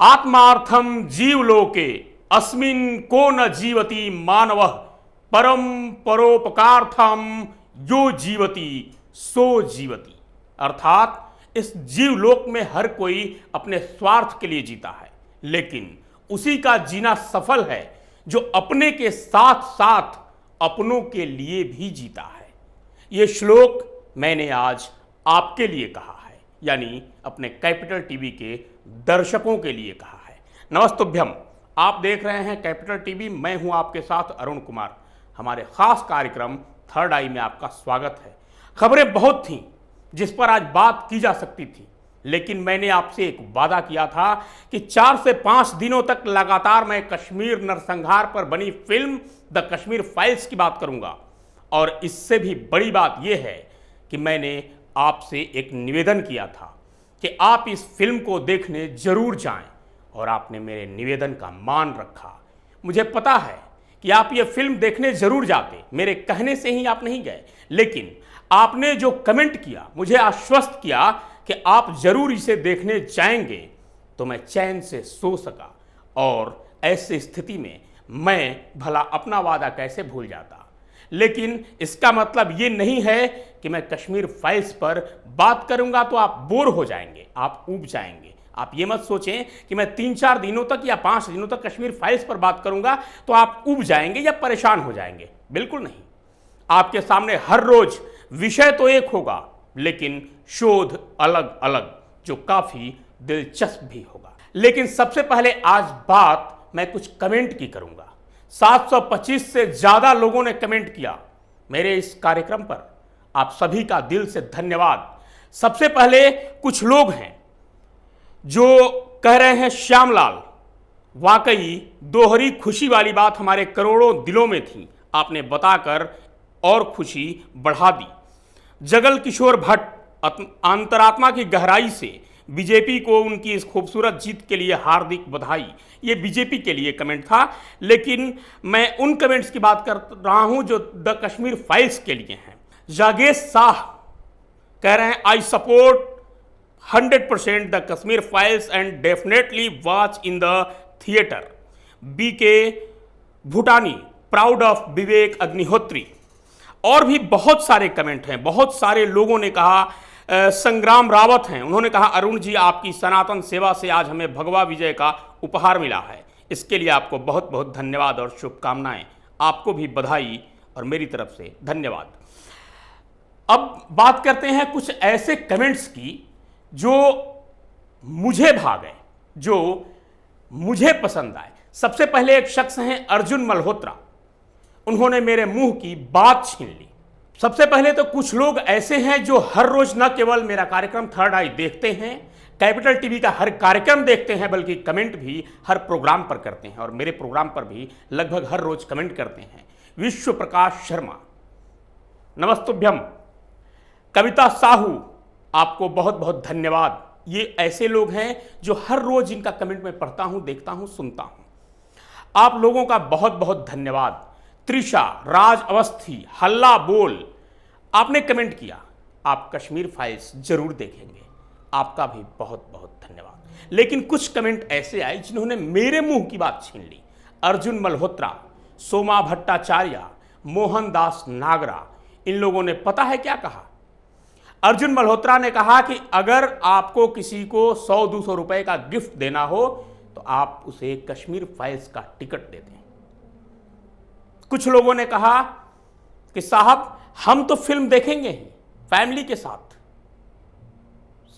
आत्मार्थम जीवलोके अस्मिन् को न जीवति मानवः परम परोपकार्थम यो जीवति सो जीवति। अर्थात इस जीवलोक में हर कोई अपने स्वार्थ के लिए जीता है, लेकिन उसी का जीना सफल है जो अपने के साथ साथ अपनों के लिए भी जीता है। यह श्लोक मैंने आज आपके लिए कहा है, यानी अपने कैपिटल टीवी के दर्शकों के लिए कहा है। नमस्तुभ्यम, आप देख रहे हैं कैपिटल टीवी। मैं हूं आपके साथ अरुण कुमार। हमारे खास कार्यक्रम थर्ड आई में आपका स्वागत है। खबरें बहुत थीं जिस पर आज बात की जा सकती थी, लेकिन मैंने आपसे एक वादा किया था कि 4 से 5 दिनों तक लगातार मैं कश्मीर नरसंहार पर बनी फिल्म द कश्मीर फाइल्स की बात करूंगा। और इससे भी बड़ी बात यह है कि मैंने आपसे एक निवेदन किया था कि आप इस फिल्म को देखने जरूर जाएं, और आपने मेरे निवेदन का मान रखा। मुझे पता है कि आप ये फिल्म देखने जरूर जाते, मेरे कहने से ही आप नहीं गए, लेकिन आपने जो कमेंट किया, मुझे आश्वस्त किया कि आप जरूर इसे देखने जाएंगे, तो मैं चैन से सो सका। और ऐसी स्थिति में मैं भला अपना वादा कैसे भूल जाता। लेकिन इसका मतलब ये नहीं है कि मैं कश्मीर फाइल्स पर बात करूंगा तो आप बोर हो जाएंगे, आप ऊब जाएंगे। आप ये मत सोचें कि मैं 3-4 दिनों तक या 5 दिनों तक कश्मीर फाइल्स पर बात करूंगा तो आप ऊब जाएंगे या परेशान हो जाएंगे। बिल्कुल नहीं। आपके सामने हर रोज विषय तो एक होगा, लेकिन शोध अलग अलग, जो काफी दिलचस्प भी होगा। लेकिन सबसे पहले आज बात मैं कुछ कमेंट की करूंगा। 725 से ज्यादा लोगों ने कमेंट किया मेरे इस कार्यक्रम पर। आप सभी का दिल से धन्यवाद। सबसे पहले कुछ लोग हैं जो कह रहे हैं, श्यामलाल, वाकई दोहरी खुशी वाली बात हमारे करोड़ों दिलों में थी, आपने बताकर और खुशी बढ़ा दी। जगल किशोर भट्ट, अंतरात्मा की गहराई से बीजेपी को उनकी इस खूबसूरत जीत के लिए हार्दिक बधाई। ये बीजेपी के लिए कमेंट था, लेकिन मैं उन कमेंट्स की बात कर रहा हूं जो द कश्मीर फाइल्स के लिए हैं। जागेश शाह कह रहे हैं, I support 100% the Kashmir files and definitely watch in the theatre. BK Bhutani, proud of Vivek Agnihotri. और भी बहुत सारे कमेंट हैं, बहुत सारे लोगों ने कहा। संग्राम रावत हैं, उन्होंने कहा, अरुण जी, आपकी सनातन सेवा से आज हमें भगवा विजय का उपहार मिला है, इसके लिए आपको बहुत बहुत धन्यवाद और शुभकामनाएं। आपको भी बधाई और मेरी तरफ से धन्यवाद। अब बात करते हैं कुछ ऐसे कमेंट्स की जो मुझे भा गए, जो मुझे पसंद आए। सबसे पहले एक शख्स हैं अर्जुन मल्होत्रा, उन्होंने मेरे मुंह की बात छीन ली। सबसे पहले तो कुछ लोग ऐसे हैं जो हर रोज न केवल मेरा कार्यक्रम थर्ड आई देखते हैं, कैपिटल टीवी का हर कार्यक्रम देखते हैं, बल्कि कमेंट भी हर प्रोग्राम पर करते हैं, और मेरे प्रोग्राम पर भी लगभग हर रोज कमेंट करते हैं। विश्व प्रकाश शर्मा, नमस्तुभ्यम। कविता साहू, आपको बहुत बहुत धन्यवाद। ये ऐसे लोग हैं जो हर रोज इनका कमेंट में पढ़ता हूं, देखता हूं, सुनता हूं। आप लोगों का बहुत बहुत धन्यवाद। त्रिशा, राज अवस्थी, हल्ला बोल, आपने कमेंट किया, आप कश्मीर फाइल्स जरूर देखेंगे, आपका भी बहुत बहुत धन्यवाद। लेकिन कुछ कमेंट ऐसे आए जिन्होंने मेरे मुंह की बात छीन ली। अर्जुन मल्होत्रा, सोमा भट्टाचार्य, मोहन दास नागरा, इन लोगों ने पता है क्या कहा? अर्जुन मल्होत्रा ने कहा कि अगर आपको किसी को 100-200 रुपए का गिफ्ट देना हो तो आप उसे कश्मीर फाइल्स का टिकट दे दें। कुछ लोगों ने कहा कि साहब, हम तो फिल्म देखेंगे ही फैमिली के साथ,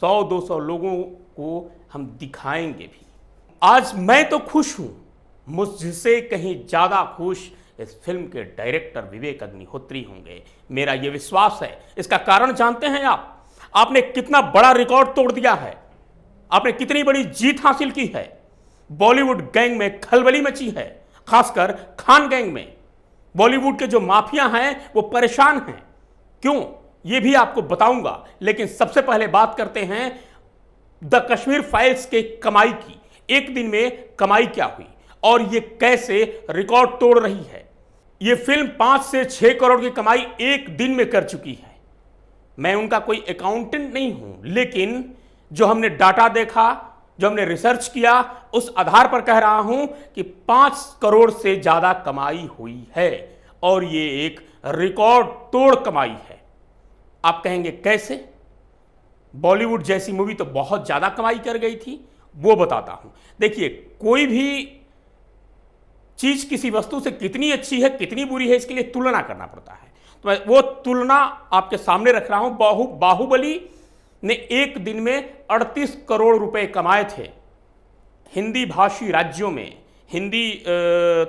100-200 लोगों को हम दिखाएंगे भी। आज मैं तो खुश हूं, मुझसे कहीं ज्यादा खुश इस फिल्म के डायरेक्टर विवेक अग्निहोत्री होंगे, मेरा यह विश्वास है। इसका कारण जानते हैं आप? आपने कितना बड़ा रिकॉर्ड तोड़ दिया है, आपने कितनी बड़ी जीत हासिल की है। बॉलीवुड गैंग में खलबली मची है, खासकर खान गैंग में। बॉलीवुड के जो माफिया हैं वो परेशान हैं। क्यों, ये भी आपको बताऊंगा, लेकिन सबसे पहले बात करते हैं द कश्मीर फाइल्स के कमाई की। एक दिन में कमाई क्या हुई और ये कैसे रिकॉर्ड तोड़ रही है। ये फिल्म 5 से 6 करोड़ की कमाई एक दिन में कर चुकी है। मैं उनका कोई अकाउंटेंट नहीं हूं, लेकिन जो हमने डाटा देखा जो हमने रिसर्च किया उस आधार पर कह रहा हूं कि 5 करोड़ से ज्यादा कमाई हुई है और ये एक रिकॉर्ड तोड़ कमाई है। आप कहेंगे कैसे? बॉलीवुड जैसी मूवी तो बहुत ज्यादा कमाई कर गई थी, वो बताता हूं। देखिए, कोई भी चीज किसी वस्तु से कितनी अच्छी है कितनी बुरी है इसके लिए तुलना करना पड़ता है। तो मैं वो तुलना आपके सामने रख रहा हूं। बाहुबली ने एक दिन में 38 करोड़ रुपए कमाए थे हिंदी भाषी राज्यों में, हिंदी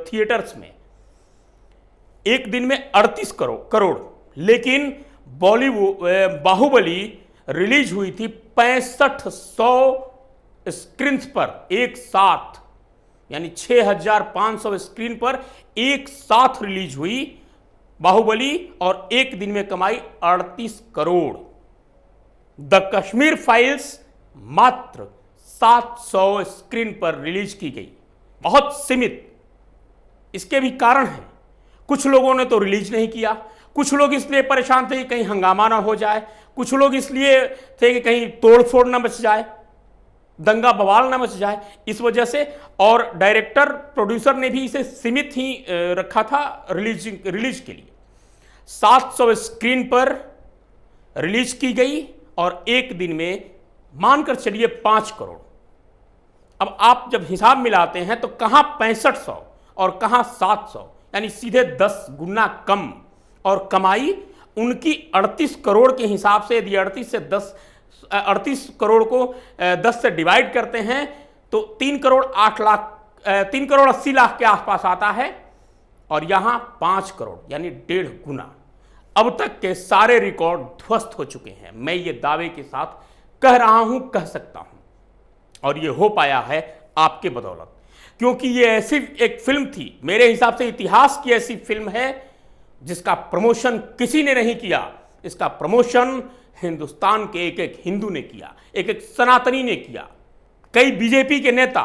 थिएटर्स में, एक दिन में 38 करोड़। लेकिन बाहुबली रिलीज हुई थी 6500 स्क्रीन पर एक साथ, यानी 6500 स्क्रीन पर एक साथ रिलीज हुई बाहुबली, और एक दिन में कमाई 38 करोड़। द कश्मीर फाइल्स मात्र 700 स्क्रीन पर रिलीज की गई, बहुत सीमित। इसके भी कारण हैं। कुछ लोगों ने तो रिलीज नहीं किया, कुछ लोग इसलिए परेशान थे कि कहीं हंगामा ना हो जाए, कुछ लोग इसलिए थे कि कहीं तोड़फोड़ ना मच जाए, दंगा बवाल ना मच जाए, इस वजह से। और डायरेक्टर प्रोड्यूसर ने भी इसे सीमित ही रखा था रिलीज के लिए। 700 स्क्रीन पर रिलीज की गई और एक दिन में मानकर चलिए 5 करोड़। अब आप जब हिसाब मिलाते हैं तो कहां 6500 और कहां 700, यानी सीधे 10 गुना कम। और कमाई उनकी 38 करोड़ के हिसाब से, यदि 38 करोड़ को 10 से डिवाइड करते हैं तो 3 करोड़ 80 लाख के आसपास आता है, और यहां 5 करोड़ यानी 1.5 गुना। अब तक के सारे रिकॉर्ड ध्वस्त हो चुके हैं। मैं ये दावे के साथ कह रहा हूं, कह सकता हूं, और ये हो पाया है आपके बदौलत, क्योंकि ये ऐसी एक फिल्म थी, मेरे हिसाब से इतिहास की ऐसी फिल्म है जिसका प्रमोशन किसी ने नहीं किया। इसका प्रमोशन हिंदुस्तान के एक एक हिंदू ने किया, एक एक सनातनी ने किया। कई बीजेपी के नेता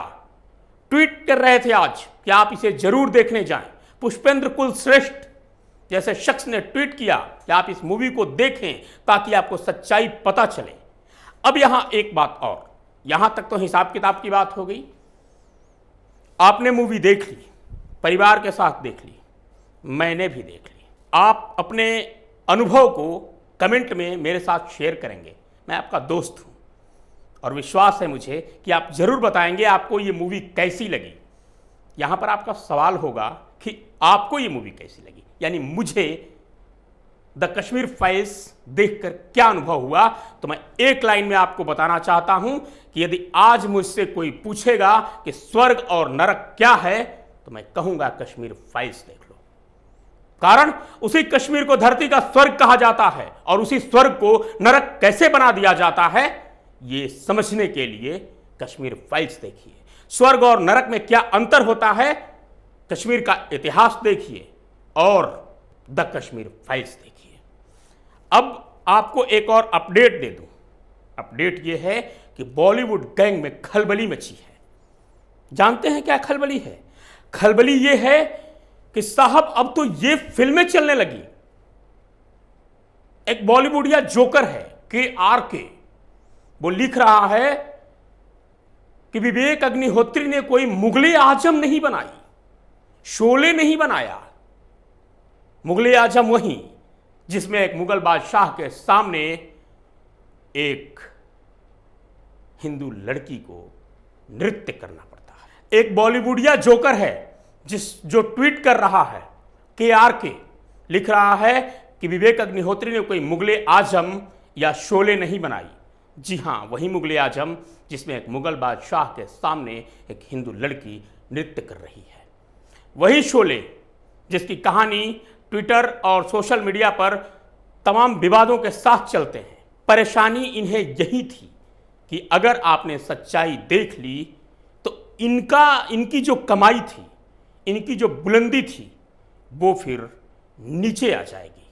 ट्वीट कर रहे थे आज कि आप इसे जरूर देखने जाएं। पुष्पेंद्र कुलश्रेष्ठ जैसे शख्स ने ट्वीट किया कि आप इस मूवी को देखें ताकि आपको सच्चाई पता चले। अब यहां एक बात और, यहां तक तो हिसाब किताब की बात हो गई। आपने मूवी देख ली, परिवार के साथ देख ली, मैंने भी देख ली। आप अपने अनुभव को कमेंट में मेरे साथ शेयर करेंगे। मैं आपका दोस्त हूं और विश्वास है मुझे कि आप जरूर बताएंगे आपको ये मूवी कैसी लगी। यहां पर आपका सवाल होगा कि आपको ये मूवी कैसी लगी, यानी मुझे द कश्मीर फाइल्स देखकर क्या अनुभव हुआ। तो मैं एक लाइन में आपको बताना चाहता हूं कि यदि आज मुझसे कोई पूछेगा कि स्वर्ग और नरक क्या है, तो मैं कहूंगा कश्मीर फाइल्स देख लो। कारण उसी कश्मीर को धरती का स्वर्ग कहा जाता है, और उसी स्वर्ग को नरक कैसे बना दिया जाता है ये समझने के लिए कश्मीर फाइल्स देखिए। स्वर्ग और नरक में क्या अंतर होता है, कश्मीर का इतिहास देखिए और द कश्मीर फाइल्स देखिए। अब आपको एक और अपडेट दे दूं। अपडेट यह है कि बॉलीवुड गैंग में खलबली मची है। जानते हैं क्या खलबली है? खलबली यह है कि साहब अब तो ये फिल्में चलने लगी। एक बॉलीवुडिया जोकर है के, वो लिख रहा है कि विवेक अग्निहोत्री ने कोई मुगले आजम नहीं बनाई, शोले नहीं बनाया। मुगले आजम वही जिसमें एक मुगल बादशाह के सामने एक हिंदू लड़की को नृत्य करना पड़ता है। एक बॉलीवुडिया जोकर है जो ट्वीट कर रहा है के लिख रहा है कि विवेक अग्निहोत्री ने कोई मुगले आजम या शोले नहीं बनाई। जी हां, वही मुगले आजम जिसमें एक मुगल बादशाह के सामने एक हिंदू लड़की नृत्य कर रही है। वही शोले जिसकी कहानी ट्विटर और सोशल मीडिया पर तमाम विवादों के साथ चलते हैं। परेशानी इन्हें यही थी कि अगर आपने सच्चाई देख ली तो इनकी जो कमाई थी, इनकी जो बुलंदी थी, वो फिर नीचे आ जाएगी।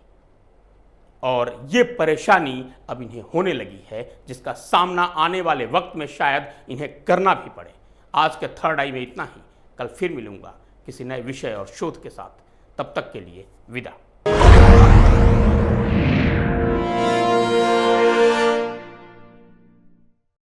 और ये परेशानी अब इन्हें होने लगी है जिसका सामना आने वाले वक्त में शायद इन्हें करना भी पड़े। आज के थर्ड आई में इतना ही। कल फिर मिलूंगा किसी नए विषय और शोध के साथ। तब तक के लिए विदा।